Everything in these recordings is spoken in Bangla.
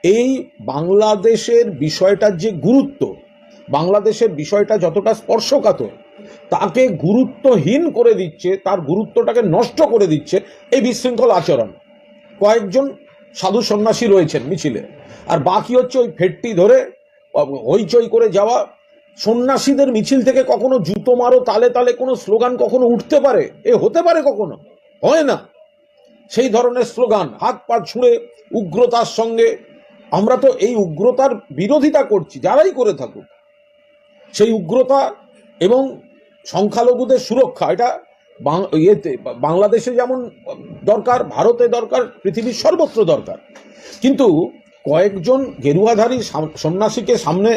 এই বাংলাদেশের বিষয়টার যে গুরুত্ব, বাংলাদেশের বিষয়টা যতটা স্পর্শকাতর, তাকে গুরুত্বহীন করে দিচ্ছে, তার গুরুত্বটাকে নষ্ট করে দিচ্ছে এই বিশৃঙ্খল আচরণ। কয়েকজন সাধু সন্ন্যাসী রয়েছেন মিছিলে, আর বাকি হচ্ছে ওই ফেটটি ধরে হইচই করে যাওয়া। সন্ন্যাসীদের মিছিল থেকে কখনো জুতো মারো তালে তালে কোনো স্লোগান কখনো উঠতে পারে? এ হতে পারে? কখনো হয় না। সেই ধরনের স্লোগান, হাত পা ছুঁড়ে উগ্রতার সঙ্গে। আমরা তো এই উগ্রতার বিরোধিতা করছি, যারাই করে থাকুক। সেই উগ্রতা এবং সংখ্যালঘুদের সুরক্ষা, এটা বাংলাদেশে যেমন দরকার, ভারতে দরকার, পৃথিবীর সর্বত্র দরকার। কিন্তু কয়েকজন গেরুয়াধারী সন্ন্যাসীকে সামনে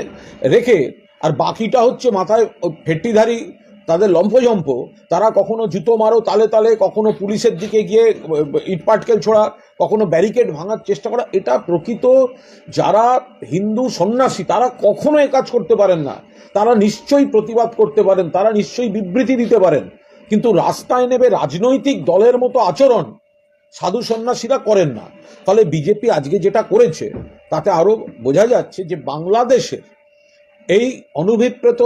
রেখে আর বাকিটা হচ্ছে মাথায় ফেট্টিধারী, তাদের লম্ফজম্প, তারা কখনো জুতো মারো তালে তালে, কখনো পুলিশের দিকে গিয়ে ইটপাটকেল ছোড়া, কখনো ব্যারিকেড ভাঙার চেষ্টা করা, এটা প্রকৃত যারা হিন্দু সন্ন্যাসী তারা কখনো এ কাজ করতে পারেন না। তারা নিশ্চয়ই প্রতিবাদ করতে পারেন, তারা নিশ্চয়ই বিবৃতি দিতে পারেন, কিন্তু রাস্তায় নেবে রাজনৈতিক দলের মতো আচরণ সাধু সন্ন্যাসীরা করেন না। ফলে বিজেপি আজকে যেটা করেছে তাতে আরো বোঝা যাচ্ছে যে বাংলাদেশের এই অনভিপ্রেত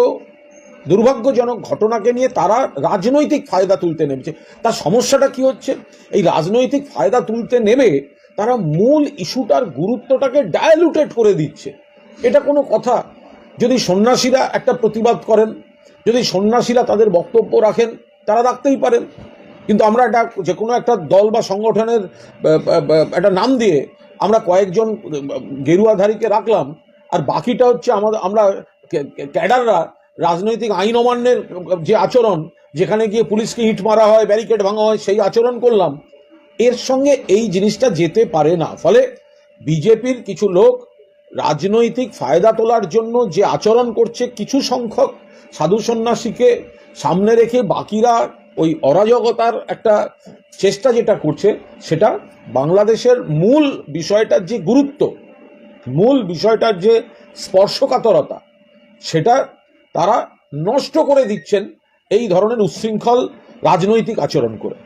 দুর্ভাগ্যজনক ঘটনাকে নিয়ে তারা রাজনৈতিক ফায়দা তুলতে নেমেছে। তার সমস্যাটা কি হচ্ছে? এই রাজনৈতিক ফায়দা তুলতে নেমে তারা মূল ইস্যুটার গুরুত্বটাকে ডায়ালুটেড করে দিচ্ছে। এটা কোনো কথা? যদি সন্ন্যাসীরা একটা প্রতিবাদ করেন, যদি সন্ন্যাসীরা তাদের বক্তব্য রাখেন, তারা রাখতেই পারেন, কিন্তু আমরা এটা যে কোনো একটা দল বা সংগঠনের একটা নাম দিয়ে আমরা কয়েকজন গেরুয়াধারীকে রাখলাম, আর বাকিটা হচ্ছে আমরা ক্যাডাররা রাজনৈতিক আইন অমান্যের যে আচরণ, যেখানে গিয়ে পুলিশকে ইট মারা হয়, ব্যারিকেড ভাঙা হয়, সেই আচরণ করলাম। এর সঙ্গে এই জিনিসটা যেতে পারে না। ফলে বিজেপির কিছু লোক রাজনৈতিক ফায়দা তোলার জন্য যে আচরণ করছে, কিছু সংখ্যক সাধু সন্ন্যাসীকে সামনে রেখে বাকিরা ওই অরাজকতার একটা চেষ্টা যেটা করছে, সেটা বাংলাদেশের মূল বিষয়টার যে গুরুত্ব, মূল বিষয়টার যে স্পর্শকাতরতা, সেটা তারা নষ্ট করে দিচ্ছেন এই ধরনের উচ্ছৃঙ্খল রাজনৈতিক আচরণ করে।